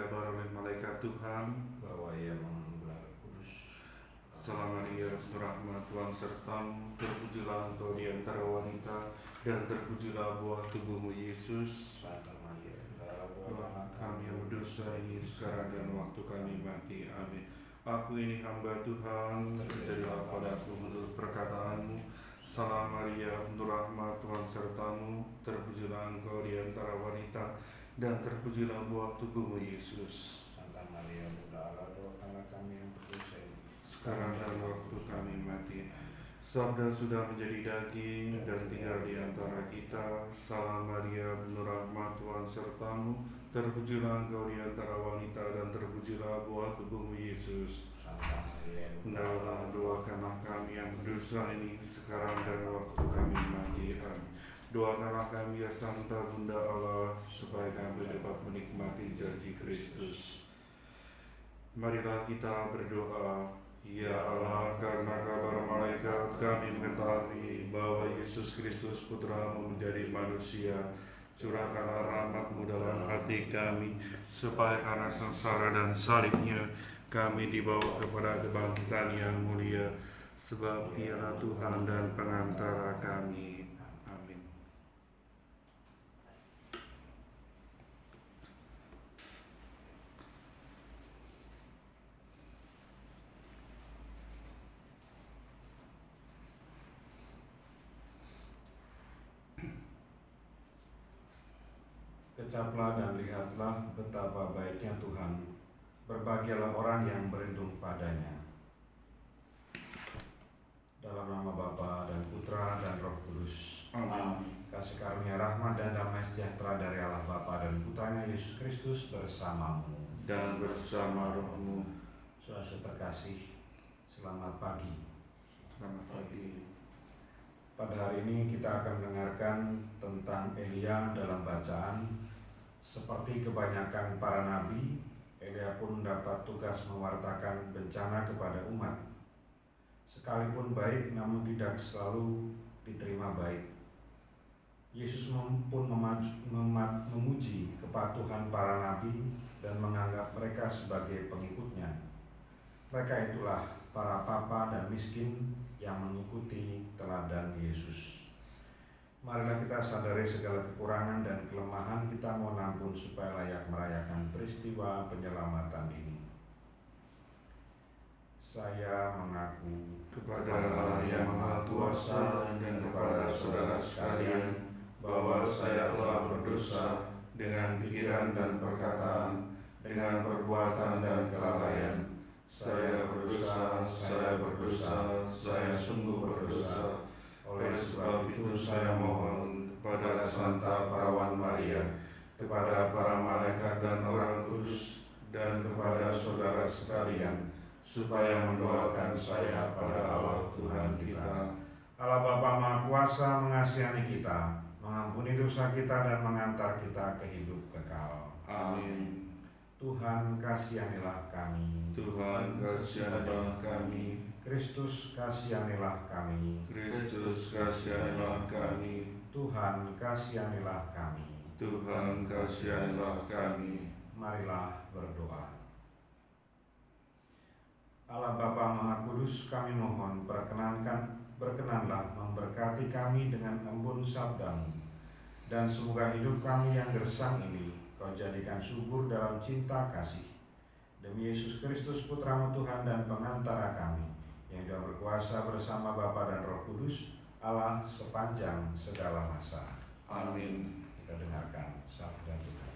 dikabar oleh malaikat Tuhan bahwa ia menggelar kudus. Salam Maria, rahmat Tuhan sertamu, terpujilah engkau di antara wanita, dan terpujilah buah tubuhmu Yesus. Santa Maria, Doalah kami yang berdosa ini sekarang dan waktu kami mati. Amin. Aku ini hamba Tuhan, terjadilah padaku menurut perkataanmu. Salam Maria, rahmat Tuhan sertamu, terpujilah engkau di antara wanita, dan terpujilah buah tubuhmu Yesus. Santa Maria, Bunda Allah, doakanlah kami yang berdosa ini Sekarang dan waktu kami mati. Sabda sudah menjadi daging dan tinggal di antara kita. Salam Maria, penuh rahmat Tuhan sertamu, terpujilah engkau di antara wanita, dan terpujilah buah tubuhmu Yesus. Santa Maria, Bunda Hendaklah doakanlah kami yang berdosa ini sekarang dan waktu kami mati. Amin. Doakanlah kami ya Santa Bunda Allah, supaya kami dapat menikmati janji Kristus. Marilah kita berdoa. Ya Allah, karena kabar malaikat kami mengetahui bahwa Yesus Kristus Putramu menjadi manusia. Curahkanlah rahmat-Mu dalam hati kami, supaya karena sengsara dan salibnya kami dibawa kepada kebangkitan yang mulia. Sebab Dialah Tuhan dan pengantara kami. Amin. Kecaplah dan lihatlah betapa baiknya Tuhan. Berbahagialah orang yang berlindung padanya. Dalam nama Bapa dan Putra dan Roh Kudus. Amin. Kasih karunia rahmat dan damai sejahtera dari Allah Bapa dan Putranya Yesus Kristus bersamamu. Dan bersama rohmu. Saudara terkasih, selamat pagi. Selamat pagi. Pada hari ini kita akan mendengarkan tentang Elia dalam bacaan. Seperti kebanyakan para nabi, Elia pun mendapat tugas mewartakan bencana kepada umat. Sekalipun baik, namun tidak selalu diterima baik. Yesus pun memuji kepatuhan para nabi dan menganggap mereka sebagai pengikutnya. Mereka itulah para papa dan miskin yang mengikuti teladan Yesus. Marilah kita sadari segala kekurangan dan kelemahan kita, mohon ampun supaya layak merayakan peristiwa penyelamatan ini. Saya mengaku Kepada Allah yang Maha Kuasa dan kepada saudara sekalian, bahwa saya telah berdosa dengan pikiran dan perkataan, dengan perbuatan dan kelalaian. Saya berdosa, saya sungguh berdosa. Oleh sebab itu saya mohon kepada Santa Perawan Maria, kepada para malaikat dan orang kudus, dan kepada saudara sekalian, supaya mendoakan saya pada Allah Tuhan kita. Allah Bapa Maha Kuasa mengasihani kita, mengampuni dosa kita dan mengantar kita ke hidup kekal. Amin. Tuhan kasihanilah kami. Tuhan kasihanilah kami. Kristus kasihanilah kami. Kristus kasihanilah kami. Tuhan kasihanilah kami. Tuhan kasihanilah kami. Marilah berdoa. Allah Bapa Maha Kudus, kami mohon berkenanlah memberkati kami dengan embun sabda-Mu, dan semoga hidup kami yang gersang ini Kau jadikan subur dalam cinta kasih. Demi Yesus Kristus Putra-Mu Tuhan dan pengantara kami, yang Dia berkuasa bersama Bapa dan Roh Kudus, Allah sepanjang segala masa. Amin. Kita dengarkan sabda Tuhan.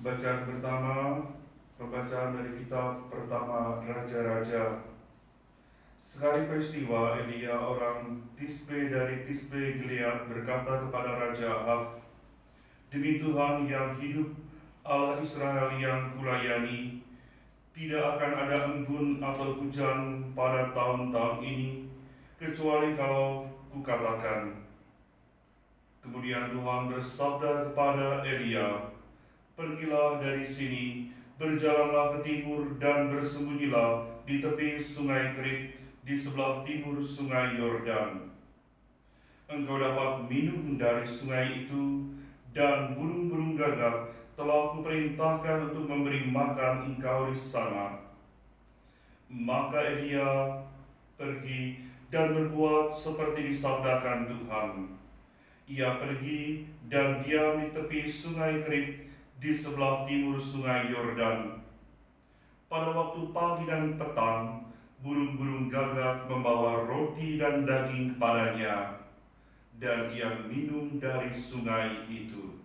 Bacaan pertama, pembacaan dari kitab pertama Raja-Raja. Sekali peristiwa, Elia orang Tisbe dari Tisbe Gilead berkata kepada Raja Ahab, "Demi Tuhan yang hidup, Allah Israel yang kulayani, tidak akan ada embun atau hujan pada tahun-tahun ini, kecuali kalau kukatakan." Kemudian Tuhan bersabda kepada Elia, "Pergilah dari sini, berjalanlah ke timur dan bersembunyilah di tepi sungai Kerit, di sebelah timur sungai Yordan." engkau dapat minum dari sungai itu, dan burung-burung gagak telah kuperintahkan untuk memberi makan engkau di sana. Maka Elia pergi dan berbuat seperti disabdakan Tuhan. Ia pergi dan diam di tepi sungai Kerit di sebelah timur sungai Yordan. Pada waktu pagi dan petang, burung-burung gagak membawa roti dan daging kepadanya, dan ia minum dari sungai itu.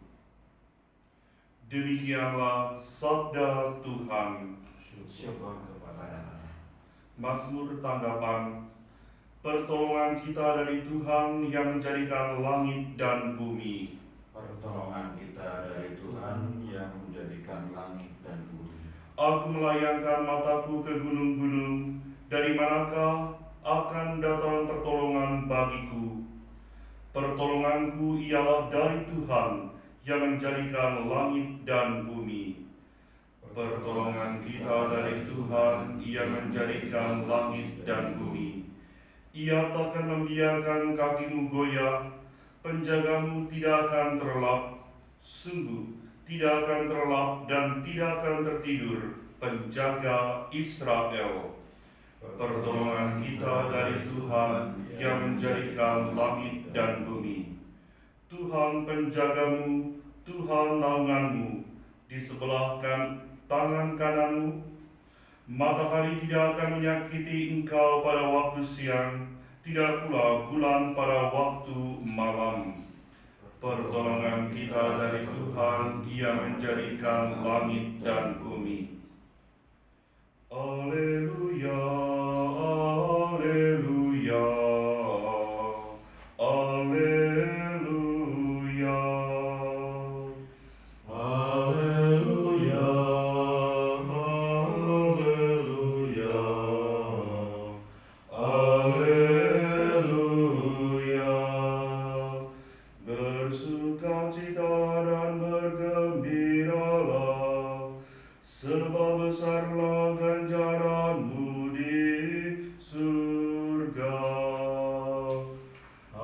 Demikianlah sabda Tuhan. Syukur kepada Allah. Mazmur tanggapan. Pertolongan kita dari Tuhan yang menjadikan langit dan bumi. Pertolongan kita dari Tuhan yang menjadikan langit dan bumi. Aku melayangkan mataku ke gunung-gunung, dari manakah akan datang pertolongan bagiku? Pertolonganku ialah dari Tuhan yang menjadikan langit dan bumi. Pertolongan kita dari Tuhan yang menjadikan langit dan bumi. Ia takkan membiarkan kakimu goyah, penjagamu tidak akan terlelap, sungguh tidak akan terlelap dan tidak akan tertidur penjaga Israel. Pertolongan kita dari Tuhan yang menjadikan langit dan bumi. Tuhan penjagamu, Tuhan naunganmu, di sebelah tangan kananmu. Matahari tidak akan menyakiti engkau pada waktu siang, tidak pula bulan pada waktu malam. Pertolongan kita dari Tuhan yang menjadikan langit dan bumi. Alleluia, alleluia, alleluia. Haleluya, haleluya, haleluya. Bersukacitalah dan bergembiralah, sebab besarlah ganjaranmu di surga.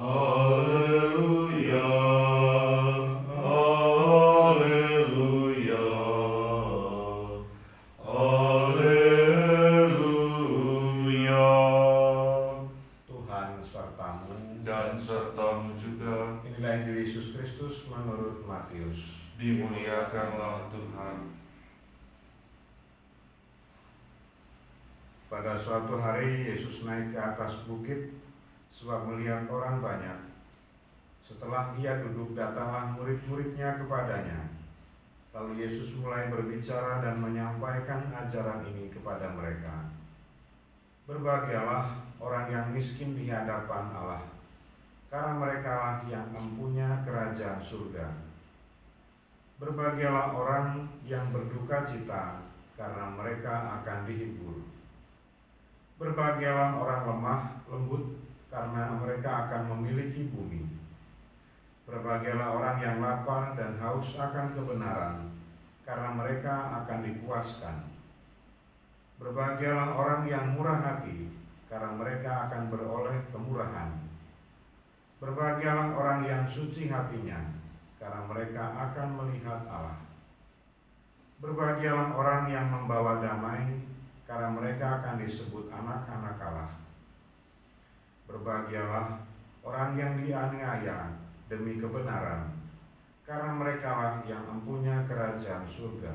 Haleluya, haleluya, haleluya. Tuhan sertamu Dan sertamu juga, Inilah Injil Yesus Kristus menurut Matius. dimuliakanlah Tuhan. Pada suatu hari Yesus naik ke atas bukit sebab melihat orang banyak. Setelah ia duduk, datanglah murid-muridnya kepadanya. Lalu Yesus mulai berbicara dan menyampaikan ajaran ini kepada mereka. Berbahagialah orang yang miskin di hadapan Allah, karena merekalah yang mempunyai kerajaan surga. Berbahagialah orang yang berduka cita, karena mereka akan dihibur. Berbahagialah orang lemah lembut, karena mereka akan memiliki bumi. Berbahagialah orang yang lapar dan haus akan kebenaran, karena mereka akan dipuaskan. Berbahagialah orang yang murah hati, karena mereka akan beroleh kemurahan. Berbahagialah orang yang suci hatinya, karena mereka akan melihat Allah. Berbahagialah orang yang membawa damai, karena mereka akan disebut anak-anak Allah. Berbahagialah orang yang dianiaya demi kebenaran, karena merekalah yang mempunyai kerajaan surga.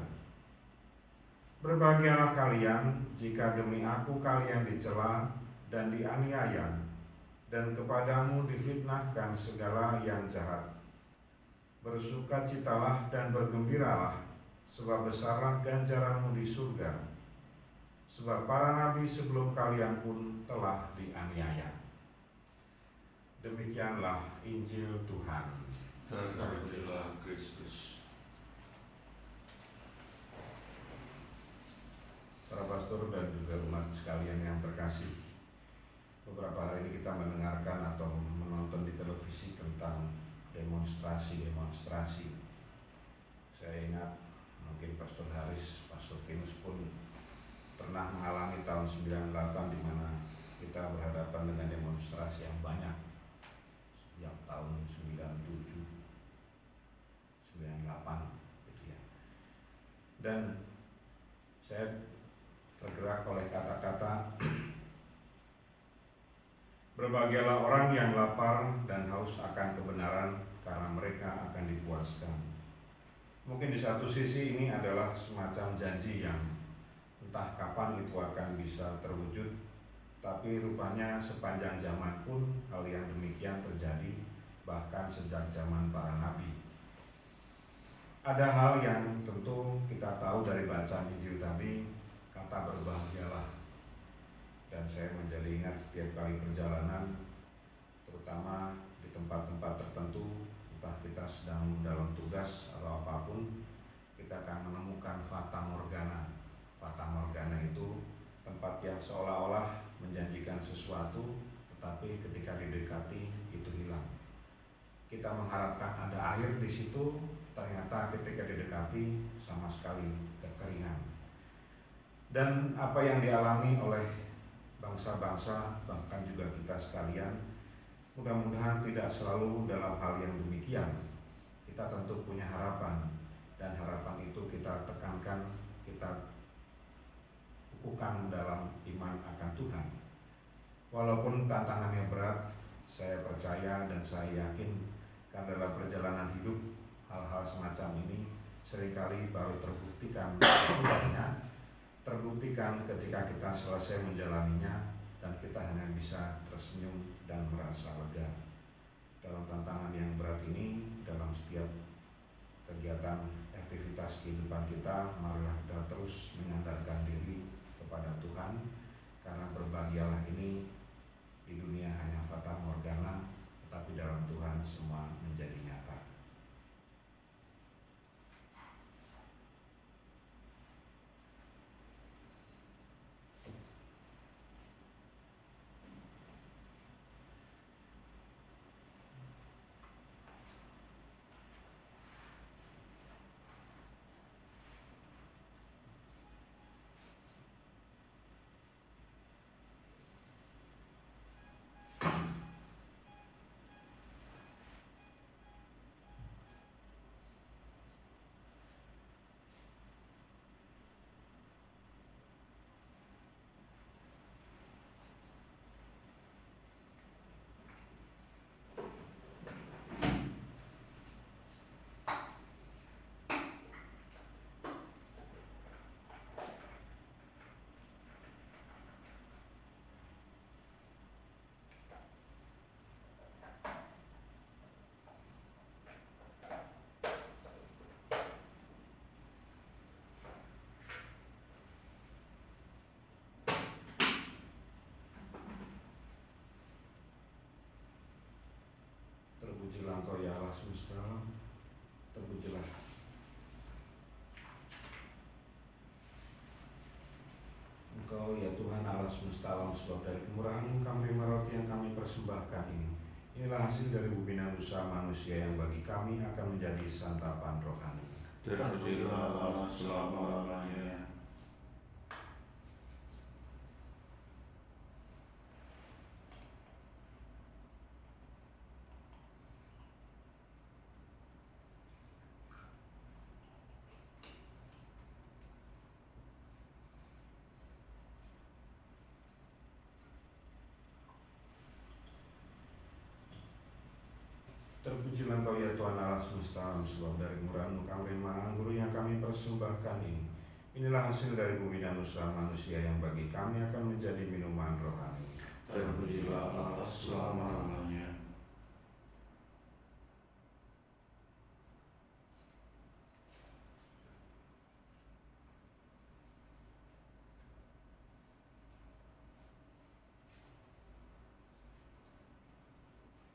Berbahagialah kalian jika demi aku kalian dicela dan dianiaya, dan kepadamu difitnahkan segala yang jahat. Bersukacitalah dan bergembiralah, sebab besarlah ganjaranmu di surga. Sebab para nabi sebelum kalian pun telah dianiaya. Demikianlah Injil Tuhan. Terpujilah Kristus. Para pastor dan juga umat sekalian yang terkasih, beberapa hari ini kita mendengarkan atau menonton di televisi tentang demonstrasi. Saya ingat mungkin Pastor Haris, Pastor Tinus pun pernah mengalami tahun 98 di mana kita berhadapan dengan demonstrasi yang banyak sejak tahun 97, 98 gitu ya. Dan saya tergerak oleh kata-kata berbahagialah orang yang lapar dan haus akan kebenaran, karena mereka akan dipuaskan. Mungkin di satu sisi ini adalah semacam janji yang entah kapan itu akan bisa terwujud, tapi rupanya sepanjang zaman pun hal yang demikian terjadi, bahkan sejak zaman para nabi. Ada hal yang tentu kita tahu dari bacaan Injil tadi, kata berbahagialah. Dan saya menjadi ingat setiap kali perjalanan, terutama di tempat-tempat tertentu, entah kita sedang dalam tugas atau apapun, kita akan menemukan fata morgana. Fata morgana itu tempat yang seolah-olah menjanjikan sesuatu, tetapi ketika didekati itu hilang. Kita mengharapkan ada air di situ, ternyata ketika didekati sama sekali kekeringan. Dan apa yang dialami oleh bangsa-bangsa, bahkan juga kita sekalian, mudah-mudahan tidak selalu dalam hal yang demikian. Kita tentu punya harapan, dan harapan itu kita tekankan, kita kukuhkan dalam iman akan Tuhan. Walaupun tantangannya berat, saya percaya dan saya yakin karena dalam perjalanan hidup hal-hal semacam ini seringkali baru terbuktikan sesungguhnya, terbuktikan ketika kita selesai menjalaninya dan kita hanya bisa tersenyum dan merasa lega. Dalam tantangan yang berat ini, dalam setiap kegiatan aktivitas kehidupan kita, marilah kita terus menyandarkan diri kepada Tuhan, karena berbahagialah ini di dunia hanya fata morgana, tetapi dalam Tuhan semua menjadi nyata. Terpujilah Engkau ya Allah semesta alam, terpujilah Engkau ya Tuhan Allah semesta alam, sebab dari kemurahan-Mu kami menerima roti yang kami persembahkan ini. Inilah hasil dari pembinaan usaha manusia yang bagi kami akan menjadi santapan rohani. Terpujilah Allah selama-lamanya. Terpujilah Engkau ya Tuhan Allah semesta alam, sebab dari kemurahan-Mu kami menerima anggur yang kami persembahkan ini. Inilah hasil dari pembinaan usaha manusia yang bagi kami akan menjadi minuman rohani. Terpujilah Allah selama-lamanya.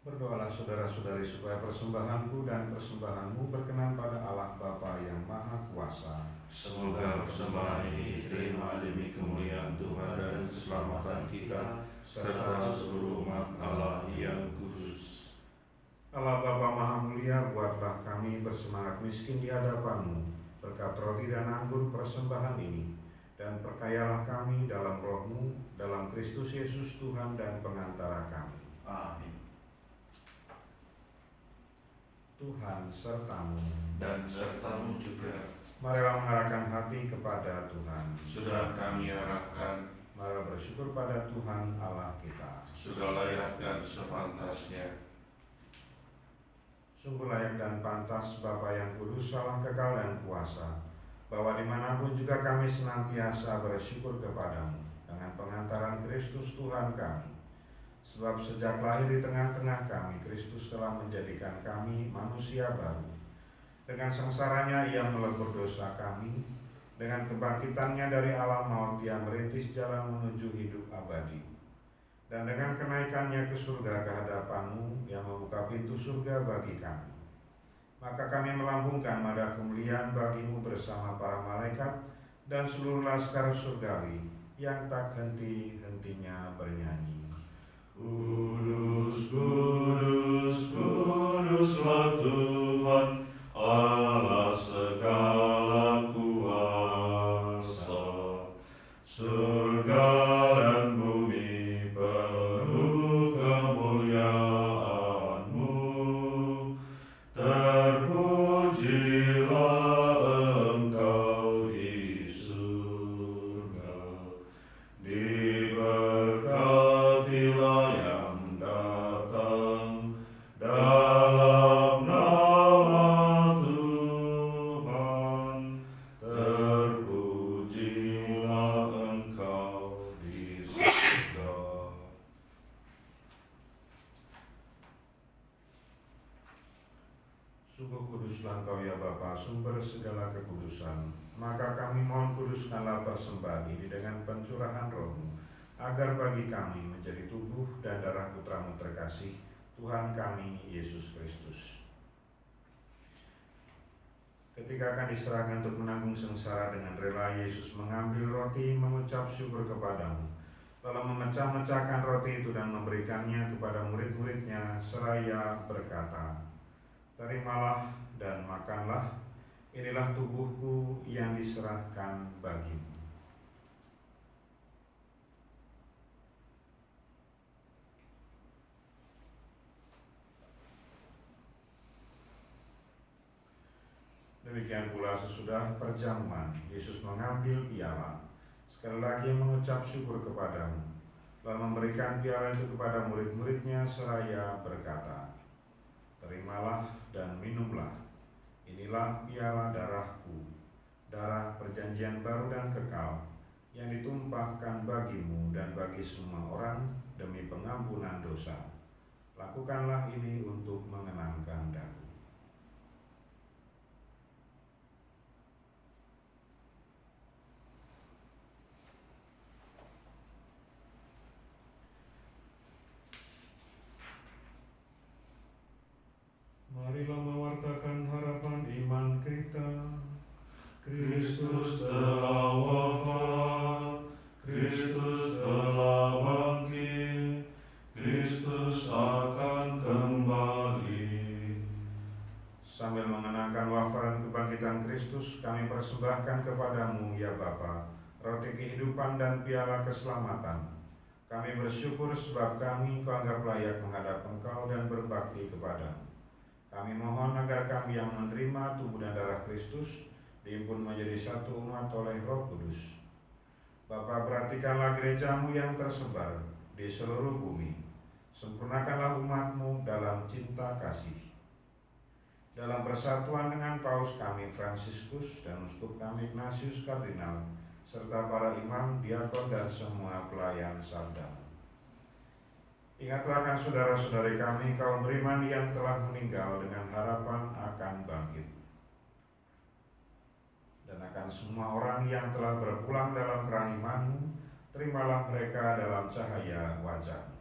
Berdoalah saudara-saudari supaya persembahanku dan persembahanmu berkenan pada Allah Bapa yang Maha Kuasa. Semoga persembahan ini diterima demi kemuliaan Tuhan dan keselamatan kita, serta seluruh umat Allah yang kudus. Allah Bapa Maha Mulia, buatlah kami bersemangat miskin di hadapan-Mu berkat roti dan anggur persembahan ini, dan perkayalah kami dalam roh-Mu, dalam Kristus Yesus Tuhan dan pengantara kami. Amin. Tuhan sertamu. dan sertamu juga. Marilah mengarahkan hati kepada Tuhan. Sudah kami arahkan, Marilah bersyukur pada Tuhan Allah kita. sudah layak dan sepantasnya. Sungguh layak dan pantas Bapa yang kudus, Allah kekal dan kuasa, bahwa dimanapun juga kami senantiasa bersyukur kepadamu dengan pengantaran Kristus Tuhan kami. Sebab sejak lahir di tengah-tengah kami, Kristus telah menjadikan kami manusia baru. Dengan sengsaranya ia melebur dosa kami, dengan kebangkitannya dari alam maut ia merintis jalan menuju hidup abadi. Dan dengan kenaikannya ke surga ke hadapan-Mu yang membuka pintu surga bagi kami. Maka kami melambungkan nada kemuliaan bagi-Mu bersama para malaikat dan seluruh laskar surgawi yang tak henti-hentinya bernyanyi. Kudus, kudus, kuduslah Tuhan, Allah segala kuasa. Surga dan bumi penuh kemuliaan-Mu. Terpujilah Engkau di surga. Diberkatilah yang datang dalam nama Tuhan. Terpujilah Engkau di surga. Sungguh kuduslah Engkau ya Bapa, sumber segala kekudusan. Maka kami mohon kuduskanlah persembahan ini dengan pencurahan Roh-Mu, agar bagi kami menjadi tubuh dan darah Putra-Mu terkasih, Tuhan kami Yesus Kristus. Ketika akan diserahkan untuk menanggung sengsara dengan rela, Yesus mengambil roti, mengucap syukur kepadamu, lalu memecah-mecahkan roti itu dan memberikannya kepada murid-muridnya, seraya berkata, "Terimalah dan makanlah, inilah tubuhku yang diserahkan bagimu." Demikian pula sesudah perjamuan, Yesus mengambil piala, sekali lagi mengucap syukur kepadamu, lalu memberikan piala itu kepada murid-muridnya seraya berkata, "Terimalah dan minumlah, inilah piala darahku, darah perjanjian baru dan kekal, yang ditumpahkan bagimu dan bagi semua orang demi pengampunan dosa. Lakukanlah ini untuk mengenangkan daku." Marilah mewartakan harapan iman kita. Kristus telah wafat, Kristus telah bangkit, Kristus akan kembali. Sambil mengenangkan wafat dan kebangkitan Kristus, kami persembahkan kepadamu ya Bapa, roti kehidupan dan piala keselamatan. Kami bersyukur sebab kami Kau anggap layak menghadap Engkau dan berbakti kepadamu. Kami mohon agar kami yang menerima tubuh dan darah Kristus dihimpun menjadi satu umat oleh Roh Kudus. Bapa, perhatikanlah gereja-Mu yang tersebar di seluruh bumi. Sempurnakanlah umat-Mu dalam cinta kasih. Dalam persatuan dengan Paus kami Fransiskus dan Uskup kami Ignatius Kardinal, serta para imam, diakon, dan semua pelayan sabda. Ingatlah akan saudara-saudari kami kaum beriman yang telah meninggal dengan harapan akan bangkit. Dan akan semua orang yang telah berpulang dalam kerahiman-Mu, terimalah mereka dalam cahaya wajah-Mu.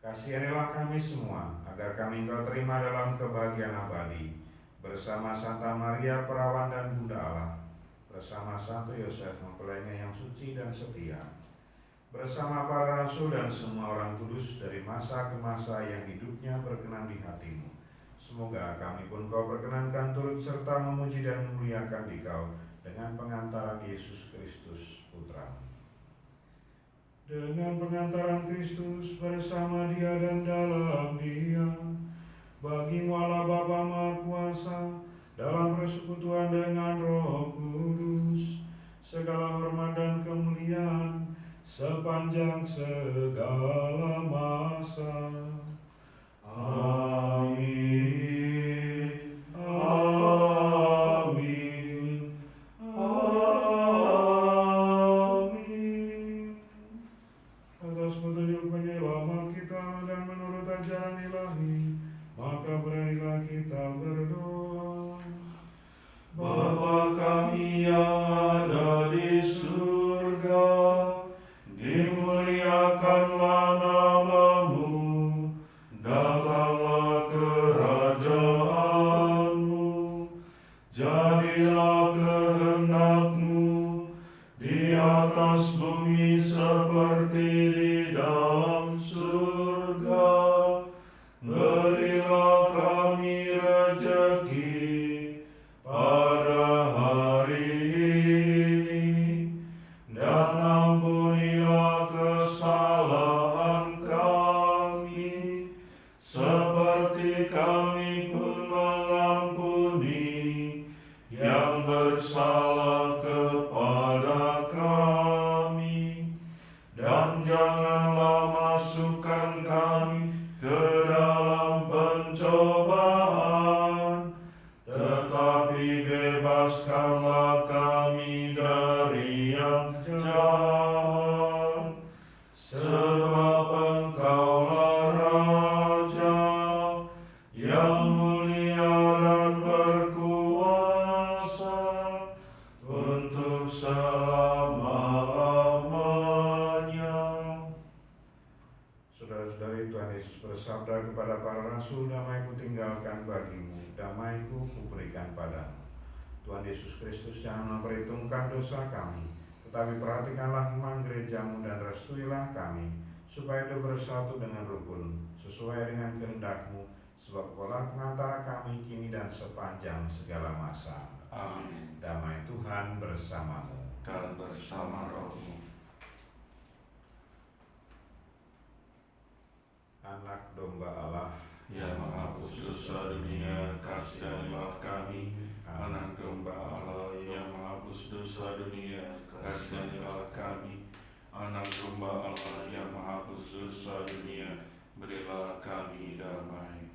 Kasihanilah kami semua, agar kami Kau terima dalam kebahagiaan abadi, bersama Santa Maria Perawan dan Bunda Allah, bersama Santo Yosef mempelainya yang suci dan setia, bersama para rasul dan semua orang kudus dari masa ke masa yang hidupnya berkenan di hati-Mu. Semoga kami pun Kau perkenankan turut serta memuji dan memuliakan Dikau dengan pengantaran Yesus Kristus Putra-Mu. Dengan pengantaran Kristus bersama Dia dan dalam Dia, Bagimu Allah Bapa Maha Kuasa, dalam persekutuan dengan Roh Kudus, segala hormat dan kemuliaan sepanjang segala masa. Amin. Amin. Amin. Atas petunjuk penyelamat kita dan menurut ajaran ilahi, maka beranilah kita berdoa. Bapa kami yang ada di surga, dimuliakanlah namamu, datanglah kerajaanmu, jadilah kehendakmu di atas bumi seperti di dalam surga. Berilah kami rejeki pada hari ini, dan ampunilah kesalahan kami, seperti kami pun mengampuni yang bersalah kepada kami. Dan janganlah masukkan kami ke dalam pencobaan, tetapi bebaskanlah kami dari yang jahat. Sebab Engkaulah Raja yang mulia dan berkuasa untuk selama-lamanya. Saudara-saudari, Tuhan Yesus bersabda kepada para rasul, damai-Ku tinggalkan bagimu, damai-Ku kuberikan padamu. Tuhan Yesus Kristus, jangan memperhitungkan dosa kami, tetapi perhatikanlah iman gerejamu dan restuilah kami, supaya hidup bersatu dengan rukun, sesuai dengan kehendak-Mu, sebab Kaulah pengantara kami kini dan sepanjang segala masa. Amin. Damai Tuhan bersamamu. Dan bersama rohmu. Anak domba Allah, yang menghapus dosa dunia, kasihanilah kami. Anak domba Allah yang menghapus dosa dunia, kasihanilah kami. Anak domba Allah yang menghapus dosa dunia, berilah kami damai.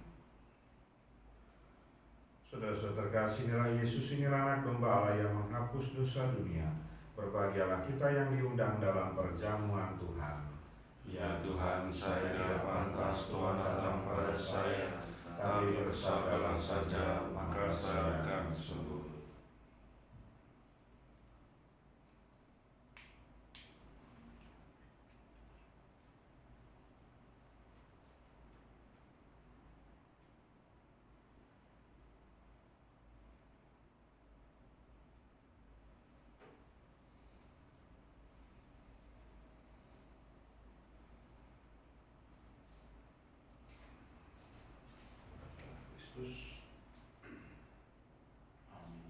Saudara-saudara terkasih, inilah Yesus, inilah anak domba Allah yang menghapus dosa dunia. Berbahagialah kita yang diundang dalam perjamuan Tuhan. Ya Tuhan, saya tidak pantas Tuhan datang pada saya, tapi bersabdalah saja, maka saya akan sembuh. Kristus. Amin.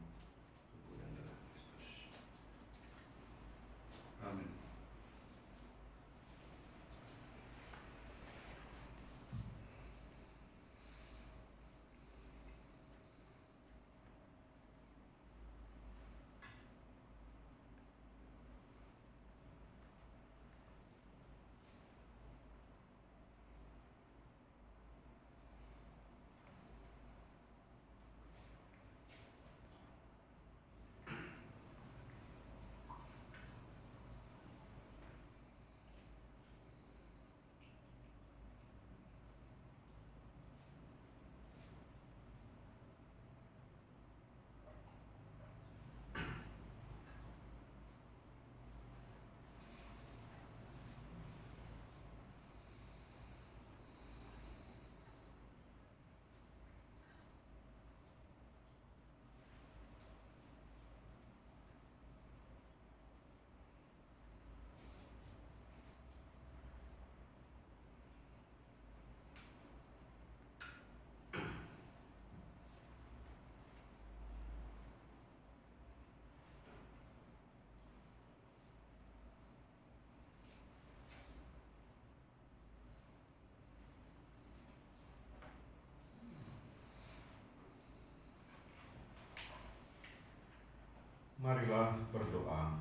Marilah berdoa.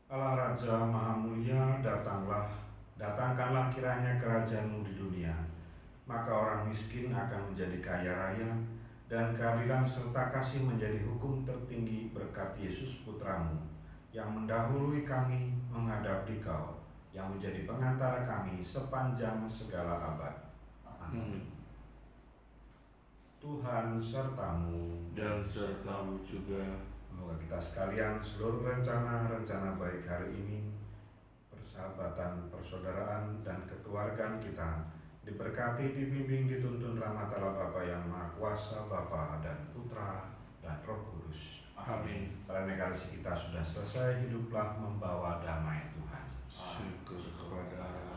Allah Raja Maha Mulia, datangkanlah kiranya kerajaan-Mu di dunia, maka orang miskin akan menjadi kaya raya, dan keadilan serta kasih menjadi hukum tertinggi berkat Yesus Putra-Mu, yang mendahului kami menghadap Dikau, yang menjadi pengantara kami sepanjang segala abad. Amin. Tuhan serta-Mu Dan serta-Mu juga. Semoga kita sekalian seluruh rencana-rencana baik hari ini, persahabatan, persaudaraan, dan kekeluargaan kita diberkati, dibimbing, dituntun rahmat Allah Bapa yang Maha Kuasa, Bapa dan Putra dan Roh Kudus. Amin. Perayaan Ekaristi kita sudah selesai, hiduplah membawa damai Tuhan. Syukur kepada Allah.